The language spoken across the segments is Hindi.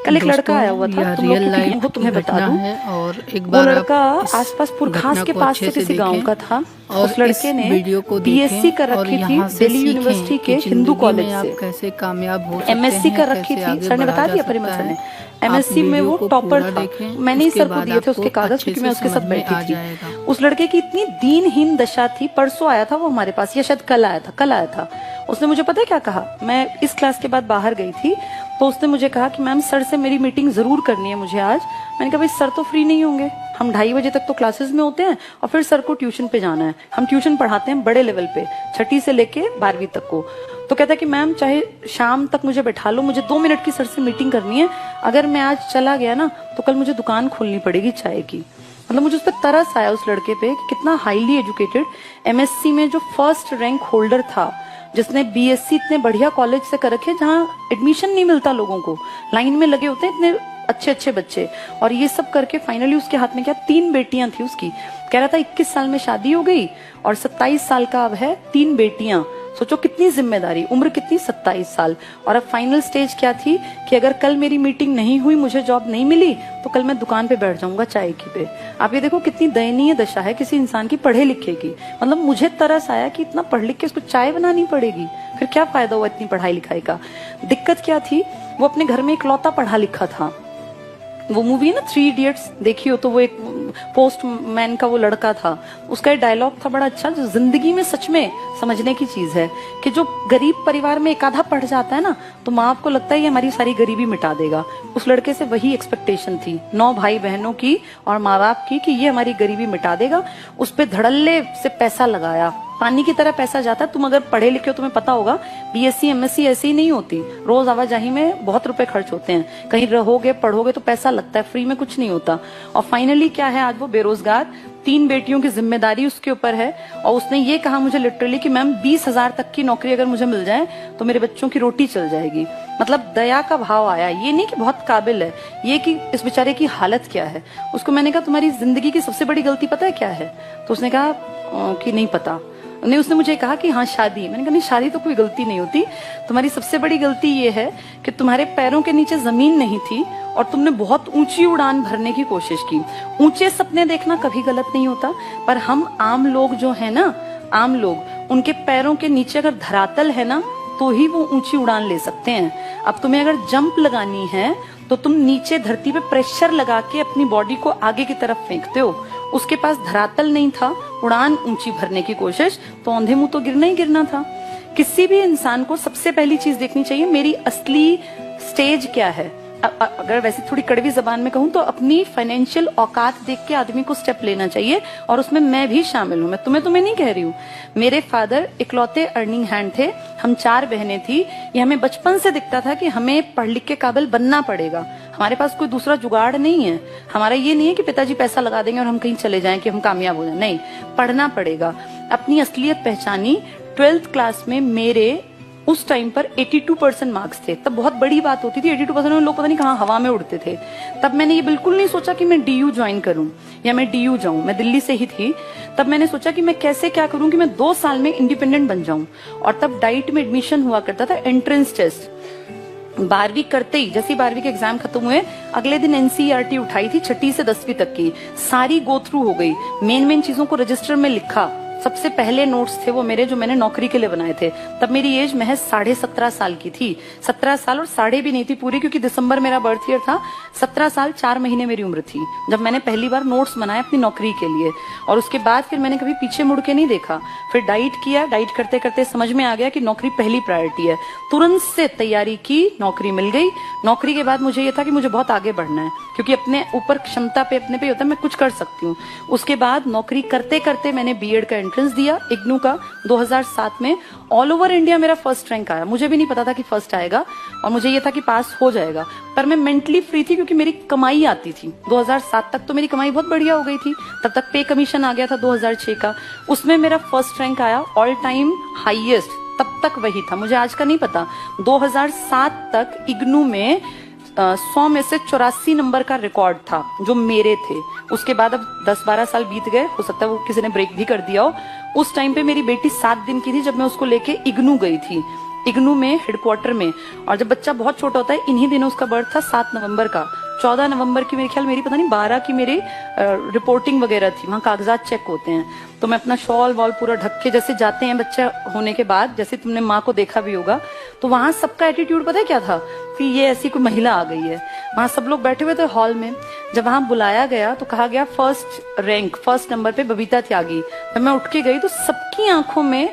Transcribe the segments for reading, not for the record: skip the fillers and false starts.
कल एक लड़का आया हुआ था, तुम लोग की टीम को तुम्हें बता दूं, और एक वो बार लड़का आसपास पुरखास के पास से किसी गांव का था। उस लड़के ने बीएससी कर रखी थी दिल्ली यूनिवर्सिटी के हिंदू कॉलेज से, कैसे कामयाब हो सकते हैं, एमएससी कर रखी थी। सर ने बता दिया, परिमल सर ने, एमएससी में वो टॉपर था। मैंने ही सर को दिए थे उसके कागज, क्योंकि मैं उसके साथ बैठी थी। उस लड़के की इतनी दीनहीन दशा थी। परसों आया था वो हमारे पास, या शायद कल आया था। उसने मुझे पता है क्या कहा, मैं इस क्लास के बाद बाहर गई थी, तो उसने मुझे कहा कि मैम सर से मेरी मीटिंग जरूर करनी है मुझे आज। मैंने कहा भाई सर तो फ्री नहीं होंगे, हम 2:30 बजे तक तो क्लासेस में होते हैं और फिर सर को ट्यूशन पे जाना है। हम ट्यूशन पढ़ाते हैं बड़े लेवल पे, 6ठी से लेके 12वीं तक को। तो कहता है कि मैम चाहे शाम तक मुझे बैठा लो, मुझे 2 मिनट की सर से मीटिंग करनी है। अगर मैं आज चला गया ना तो कल मुझे दुकान खोलनी पड़ेगी चाय की। मतलब मुझे उस पर तरस आया उस लड़के पे कि कितना हाईली एजुकेटेड, एमएससी में जो फर्स्ट रैंक होल्डर था, जिसने बीएससी इतने बढ़िया कॉलेज से कर रखे जहां एडमिशन नहीं मिलता लोगों को, लाइन में लगे होते हैं इतने अच्छे अच्छे बच्चे, और ये सब करके फाइनली उसके हाथ में क्या 3 बेटियां थी उसकी। कह रहा था 21 साल में शादी हो गई और 27 साल का अब है, 3 बेटियां। सोचो कितनी जिम्मेदारी, उम्र कितनी, 27 साल। और अब फाइनल स्टेज क्या थी कि अगर कल मेरी मीटिंग नहीं हुई, मुझे जॉब नहीं मिली, तो कल मैं दुकान पे बैठ जाऊंगा चाय की पे। आप ये देखो कितनी दयनीय दशा है किसी इंसान की पढ़े लिखे की। मतलब मुझे तरस आया कि इतना पढ़ लिख के उसको चाय बनानी पड़ेगी, फिर क्या फायदा हुआ इतनी पढ़ाई लिखाई का। दिक्कत क्या थी, वो अपने घर में इकलौता पढ़ा लिखा था। वो मूवी है ना 3 इडियट्स, देखी हो तो, वो एक पोस्टमैन का वो लड़का था, उसका एक डायलॉग था बड़ा अच्छा, जो जिंदगी में सच में समझने की चीज है कि जो गरीब परिवार में एक आधा पढ़ जाता है ना, तो माँ बाप को लगता है ये हमारी सारी गरीबी मिटा देगा। उस लड़के से वही एक्सपेक्टेशन थी 9 भाई बहनों की और माँ बाप की कि ये हमारी गरीबी मिटा देगा। उस पर धड़ल्ले से पैसा लगाया, पानी की तरह पैसा जाता है। तुम अगर पढ़े लिखे हो तुम्हें पता होगा, बीएससी एमएससी ऐसी ही नहीं होती, रोज आवाजाही में बहुत रुपए खर्च होते हैं, कहीं रहोगे पढ़ोगे तो पैसा लगता है, फ्री में कुछ नहीं होता। और फाइनली क्या है, आज वो बेरोजगार, 3 बेटियों की जिम्मेदारी उसके ऊपर है। और उसने ये कहा मुझे लिटरली कि मैम 20,000 तक की नौकरी अगर मुझे मिल जाए तो मेरे बच्चों की रोटी चल जाएगी। मतलब दया का भाव आया, ये नहीं कि बहुत काबिल है, ये कि इस बेचारे की हालत क्या है। उसको मैंने कहा तुम्हारी जिंदगी की सबसे बड़ी गलती पता है क्या है, तो उसने कहा कि नहीं पता। नहीं, उसने मुझे कहा कि हाँ शादी। मैंने कहा नहीं, शादी तो कोई गलती नहीं होती, तुम्हारी सबसे बड़ी गलती ये है कि तुम्हारे पैरों के नीचे जमीन नहीं थी और तुमने बहुत ऊंची उड़ान भरने की कोशिश की। ऊंचे सपने देखना कभी गलत नहीं होता, पर हम आम लोग जो है ना, आम लोग, उनके पैरों के नीचे अगर धरातल है ना तो ही वो ऊंची उड़ान ले सकते हैं। अब तुम्हें अगर जंप लगानी है तो तुम नीचे धरती पे प्रेशर लगा के अपनी बॉडी को आगे की तरफ फेंकते हो। उसके पास धरातल नहीं था, उड़ान ऊंची भरने की कोशिश, तो औंधे मुंह तो गिरना ही गिरना था। किसी भी इंसान को सबसे पहली चीज देखनी चाहिए मेरी असली स्टेज क्या है। अगर वैसे थोड़ी कड़वी जबान में कहूं तो अपनी फाइनेंशियल औकात देख के आदमी को स्टेप लेना चाहिए, और उसमें मैं भी शामिल हूं। मैं तुम्हें नहीं कह रही हूँ। मेरे फादर इकलौते अर्निंग हैंड थे, हम 4 बहनें थी। ये हमें बचपन से दिखता था कि हमें पढ़ लिख के काबिल बनना पड़ेगा, हमारे पास कोई दूसरा जुगाड़ नहीं है। हमारा ये नहीं है कि पिताजी पैसा लगा देंगे और हम कहीं चले जाएं कि हम कामयाब हो जाएं, नहीं, पढ़ना पड़ेगा। अपनी असलियत पहचानी 12th क्लास में। मेरे उस टाइम पर 82% मार्क्स थे, तब बहुत बड़ी बात होती थी। 82% में लोग पता नहीं कहाँ हवा में उड़ते थे। तब मैंने ये बिल्कुल नहीं सोचा कि मैं डीयू ज्वाइन करूं या मैं डीयू जाऊं, मैं दिल्ली से ही थी। तब मैंने सोचा कि मैं कैसे क्या करूं कि मैं 2 साल में इंडिपेंडेंट बन जाऊं। और तब डाइट में एडमिशन हुआ करता था, एंट्रेंस टेस्ट। 12वीं करते ही, जैसे 12वीं के एग्जाम खत्म हुए, अगले दिन एनसीईआरटी उठाई थी 6ठी से 10वीं तक की, सारी गो थ्रू हो गई। मेन चीजों को रजिस्टर में लिखा। सबसे पहले नोट्स थे वो मेरे, जो मैंने नौकरी के लिए बनाए थे। तब मेरी एज महज 17.5 साल की थी। 17 साल और साढ़े भी नहीं थी पूरी, क्योंकि दिसंबर मेरा बर्थ ईयर था। 17 साल 4 महीने मेरी उम्र थी जब मैंने पहली बार नोट्स बनाए अपनी नौकरी के लिए। और उसके बाद फिर मैंने कभी पीछे मुड़ के नहीं देखा। फिर डाइट किया, डाइट करते करते समझ में आ गया कि नौकरी पहली प्रायोरिटी है। तुरंत से तैयारी की, नौकरी मिल गई। नौकरी के बाद मुझे ये था कि मुझे बहुत आगे बढ़ना है, क्योंकि अपने ऊपर क्षमता पे अपने पे होता है, मैं कुछ कर सकती हूँ। उसके बाद नौकरी करते करते मैंने बीएड का एंट्रेंस दिया इग्नू का 2007 में। ऑल ओवर इंडिया मेरा फर्स्ट रैंक आया। मुझे भी नहीं पता था कि फर्स्ट आएगा, और मुझे ये था कि पास हो जाएगा, पर मैं मेंटली फ्री थी क्योंकि मेरी कमाई आती थी। 2007 तक तो मेरी कमाई बहुत बढ़िया हो गई थी। तब तक पे कमीशन आ गया था 2006 का, उसमें मेरा फर्स्ट रैंक आया, ऑल टाइम हाईएस्ट। तब तक वही था, मुझे आज का नहीं पता। 2007 तक इग्नू में 100 में से 84 नंबर का रिकॉर्ड था जो मेरे थे। उसके बाद अब 10-12 साल बीत गए, हो सकता है वो किसी ने ब्रेक भी कर दिया हो। उस टाइम पे मेरी बेटी 7 दिन की थी जब मैं उसको लेके इग्नू गई थी। इग्नू में हेडक्वार्टर में। और जब बच्चा बहुत छोटा होता है, इन्हीं दिनों उसका बर्थ था 7 नवंबर का, 14 नवंबर की मेरे ख्याल मेरी पता नहीं 12 की मेरी रिपोर्टिंग वगैरह थी, वहां कागजात चेक होते हैं। तो मैं अपना शॉल वॉल पूरा ढक के जैसे जाते हैं बच्चा होने के बाद, जैसे तुमने माँ को देखा भी होगा, तो वहां सबका एटीट्यूड पता है क्या था कि ये ऐसी कोई महिला आ गई है। वहां सब लोग बैठे हुए थे हॉल में। जब वहां बुलाया गया तो कहा गया फर्स्ट नंबर पे बबीता त्यागी। जब मैं उठ के गई तो सबकी आंखों में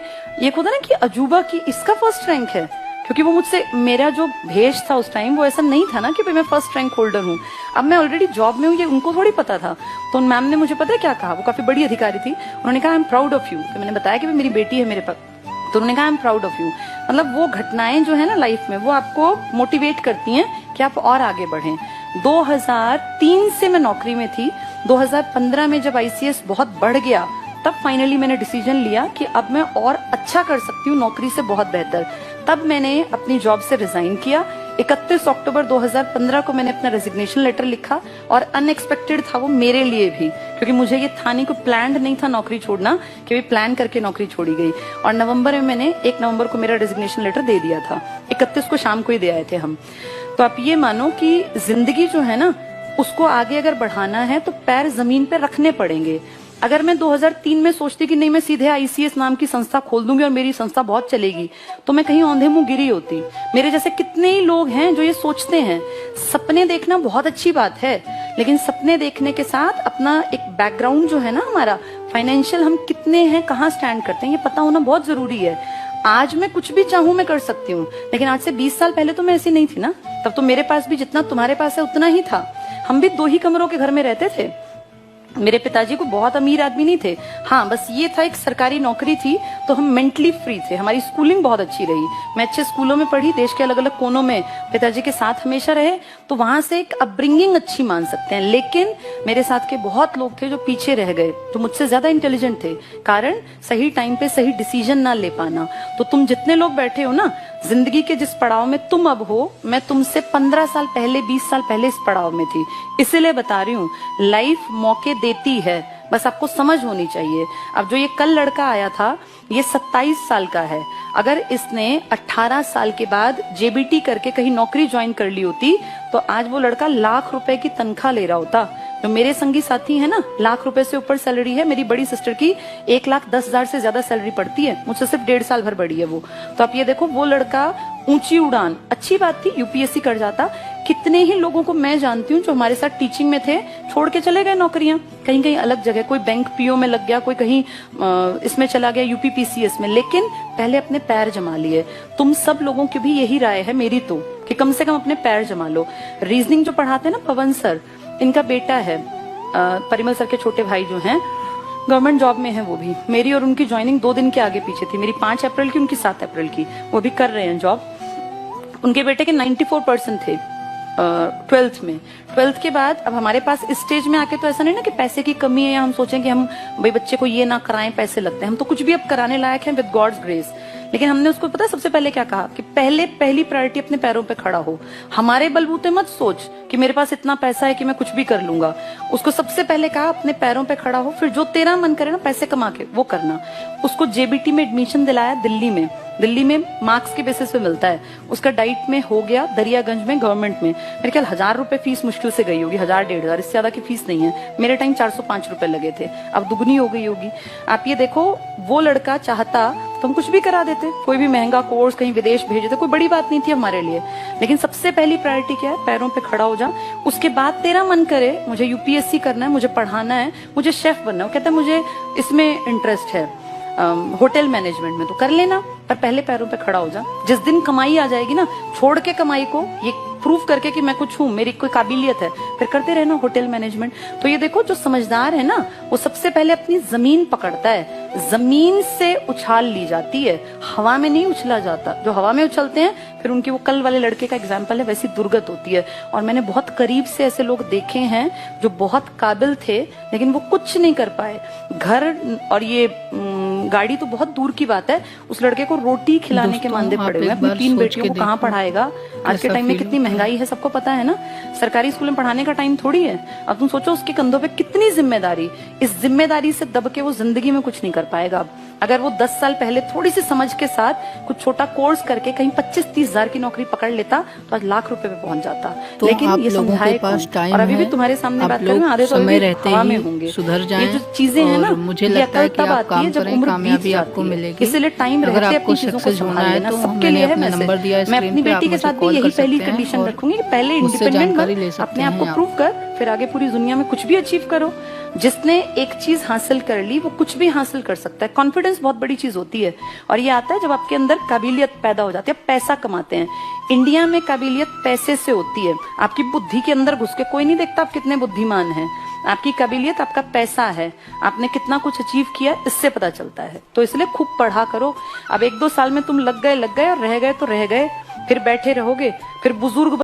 ये होता ना कि अजूबा की इसका फर्स्ट रैंक है, क्योंकि वो मुझसे, मेरा जो भेष था उस टाइम वो ऐसा नहीं था ना कि मैं फर्स्ट रैंक होल्डर हूँ। अब मैं ऑलरेडी जॉब में हूँ, ये उनको थोड़ी पता था। तो उन मैम ने मुझे पता है क्या कहा, वो काफी बड़ी अधिकारी थी, उन्होंने कहा I am proud of you. तो मैंने बताया कि मेरी बेटी है मेरे पास, तो उन्होंने कहा I am proud of you. मतलब वो घटनाएं जो है ना लाइफ में, वो आपको मोटिवेट करती हैं कि आप और आगे बढ़ें। 2003 से मैं नौकरी में थी। 2015 में जब आईसीएस बहुत बढ़ गया, तब फाइनली मैंने डिसीजन लिया कि अब मैं और अच्छा कर सकती हूँ नौकरी से बहुत बेहतर। तब मैंने अपनी जॉब से रिजाइन किया। 31 अक्टूबर 2015 को मैंने अपना रेजिग्नेशन लेटर लिखा, और अनएक्सपेक्टेड था वो मेरे लिए भी, क्योंकि मुझे ये था नहीं, कोई प्लान्ड नहीं था नौकरी छोड़ना, कि प्लान करके नौकरी छोड़ी गई। और नवंबर में मैंने 1 नवंबर को मेरा रेजिग्नेशन लेटर दे दिया था, 31 को शाम को ही दे आए थे हम। तो आप ये मानो कि जिंदगी जो है ना, उसको आगे अगर बढ़ाना है तो पैर जमीन पे रखने पड़ेंगे। अगर मैं 2003 में सोचती कि नहीं मैं सीधे आईसीएस नाम की संस्था खोल दूंगी और मेरी संस्था बहुत चलेगी, तो मैं कहीं औंधे मुंह गिरी होती। मेरे जैसे कितने ही लोग हैं जो ये सोचते हैं। सपने देखना बहुत अच्छी बात है, लेकिन सपने देखने के साथ अपना एक बैकग्राउंड जो है ना हमारा फाइनेंशियल, हम कितने हैं, कहाँ स्टैंड करते हैं, ये पता होना बहुत जरूरी है। आज मैं कुछ भी चाहूं मैं कर सकती हूँ, लेकिन आज से 20 साल पहले तो मैं ऐसी नहीं थी ना। तब तो मेरे पास भी जितना तुम्हारे पास है उतना ही था। हम भी 2 ही कमरों के घर में रहते थे। मेरे पिताजी को बहुत अमीर आदमी नहीं थे, हाँ बस ये था एक सरकारी नौकरी थी, तो हम मेंटली फ्री थे। हमारी स्कूलिंग बहुत अच्छी रही, मैं अच्छे स्कूलों में पढ़ी, देश के अलग अलग कोनों में पिताजी के साथ हमेशा रहे, तो वहां से एक अपब्रिंगिंग अच्छी मान सकते हैं। लेकिन मेरे साथ के बहुत लोग थे जो पीछे रह गए, जो मुझसे ज्यादा इंटेलिजेंट थे, कारण सही टाइम पे सही डिसीजन ना ले पाना। तो तुम जितने लोग बैठे हो ना, जिंदगी के जिस पड़ाव में तुम अब हो, मैं तुमसे 15 साल पहले 20 साल पहले इस पड़ाव में थी। इसीलिए बता रही हूँ, लाइफ मौके देती है, बस आपको समझ होनी चाहिए। अब जो ये कल लड़का आया था, ये 27 साल का है। अगर इसने 18 साल के बाद जेबीटी करके कहीं नौकरी ज्वाइन कर ली होती, तो आज वो लड़का लाख रुपए की तनख्वाह ले रहा होता। जो मेरे संगी साथी है ना, लाख रुपए से ऊपर सैलरी है। मेरी बड़ी सिस्टर की 1,10,000 से ज्यादा सैलरी पड़ती है, मुझसे सिर्फ 1.5 साल भर बड़ी है वो। तो आप ये देखो, वो लड़का ऊंची उड़ान, अच्छी बात थी, यूपीएससी कर जाता। कितने ही लोगों को मैं जानती हूँ जो हमारे साथ टीचिंग में थे, छोड़ के चले गए नौकरियां कहीं कहीं अलग जगह। कोई बैंक पीओ में लग गया, कोई कहीं इसमें चला गया, यूपीपीसीएस में, लेकिन पहले अपने पैर जमा लिए। तुम सब लोगों की भी यही राय है मेरी तो, कि कम से कम अपने पैर जमा लो। रीजनिंग जो पढ़ाते हैं ना पवन सर, इनका बेटा है, परिमल सर के छोटे भाई जो हैं, गवर्नमेंट जॉब में है वो भी। मेरी और उनकी ज्वाइनिंग 2 दिन के आगे पीछे थी, मेरी 5 अप्रैल की, उनकी 7 अप्रैल की। वो भी कर रहे हैं जॉब। उनके बेटे के 94% थे 12th में। 12th के बाद अब हमारे पास इस स्टेज में आके तो ऐसा नहीं ना कि पैसे की कमी है या हम सोचें कि हम भाई बच्चे को ये ना कराएं, पैसे लगते हैं। हम तो कुछ भी अब कराने लायक हैं विद गॉड्स ग्रेस। लेकिन हमने उसको पता सबसे पहले क्या कहा कि पहली प्रायोरिटी अपने पैरों पे खड़ा हो। हमारे बलबूते मत सोच कि मेरे पास इतना पैसा है कि मैं कुछ भी कर लूंगा। उसको सबसे पहले कहा अपने पैरों पे खड़ा हो, फिर जो तेरा मन करे ना पैसे कमा के वो करना। उसको जेबीटी में एडमिशन दिलाया दिल्ली में मार्क्स के बेसिस पे मिलता है। उसका डाइट में हो गया दरियागंज में गवर्नमेंट में। मेरे ख्याल 1,000 रुपए फीस मुश्किल से गई होगी, 1,000-1,500, इससे ज्यादा की फीस नहीं है। मेरे टाइम 405 रुपए लगे थे, अब दुगनी हो गई होगी। आप ये देखो, वो लड़का चाहता तो हम कुछ भी करा देते, कोई भी महंगा कोर्स कहीं विदेश भेज देते, कोई बड़ी बात नहीं थी हमारे लिए। लेकिन सबसे पहली प्रायोरिटी क्या है, पैरों पे खड़ा हो जा। उसके बाद तेरा मन करे मुझे यूपीएससी करना है, मुझे पढ़ाना है, मुझे शेफ बनना है, वो कहता है मुझे इसमें इंटरेस्ट है होटल मैनेजमेंट में, तो कर लेना, पर पहले पैरों पे खड़ा हो जा। जिस दिन कमाई आ जाएगी ना, छोड़ के कमाई को, ये प्रूफ करके कि मैं कुछ हूँ, मेरी कोई काबिलियत है, फिर करते रहना होटल मैनेजमेंट। तो ये देखो, जो समझदार है ना, वो सबसे पहले अपनी जमीन पकड़ता है। जमीन से उछाल ली जाती है, हवा में नहीं उछला जाता। जो हवा में उछलते हैं, फिर उनकी, वो कल वाले लड़के का एग्जाम्पल है, वैसी दुर्गत होती है। और मैंने बहुत करीब से ऐसे लोग देखे हैं जो बहुत काबिल थे, लेकिन वो कुछ नहीं कर पाए। घर और ये गाड़ी तो बहुत दूर की बात है, उस लड़के को रोटी खिलाने के मानदे पड़े हुए। अपनी 3 बेटियों को कहाँ पढ़ाएगा? आज के टाइम में कितनी महंगाई है, सबको पता है ना। सरकारी स्कूल में पढ़ाने का टाइम थोड़ी है। अब तुम सोचो उसके कंधों पे कितनी जिम्मेदारी। इस जिम्मेदारी से दब के वो जिंदगी में कुछ नहीं कर पाएगा। अगर वो 10 साल पहले थोड़ी सी समझ के साथ कुछ छोटा कोर्स करके कहीं 25-30 हजार की नौकरी पकड़ लेता तो आज लाख रुपए पे पहुंच जाता। तो लेकिन ये समझाए कौन? और अभी भी तुम्हारे सामने बात करें, आधे तो समय अभी रहते हवा में ही होंगे। सुधर जाएं। ये जो चीजें हैं ना, मुझे ये लगता है अकल कि तब आप आती काम है जब करें, उम्र बीत कामयाबी जाती आपको है। मिलेगी। इसलिए टाइम अगर रहते आपको अपनी चीजों को सक्सेस होना संभाल है लेना, तो सबके मैंने लिए है अपना मैसेज। नंबर दिया मैं स्क्रीन अपनी पे, आप बेटी के मुझे साथ भी कॉल यही कर पहली सकते हैं कंडीशन और रखूंगी कि पहले मुझसे इंडिपेंडेंट जानकारी बन, ले सकते अपने आप को हैं प्रूव कर, फिर आगे पूरी दुनिया में कुछ भी अचीव करो। जिसने एक चीज हासिल कर ली वो कुछ भी हासिल कर सकता है। कॉन्फिडेंस बहुत बड़ी चीज होती है और ये आता है जब आपके अंदर काबिलियत पैदा हो जाती है, पैसा कमाते हैं। इंडिया में काबिलियत पैसे से होती है, आपकी बुद्धि के अंदर घुस के कोई नहीं देखता आप कितने बुद्धिमान हैं। आपकी काबिलियत आपका पैसा है, आपने कितना कुछ अचीव किया इससे पता चलता है। तो इसलिए खूब पढ़ा करो। अब 1-2 साल में तुम लग गए और रह गए तो रह गए, फिर बैठे रहोगे, फिर बुजुर्ग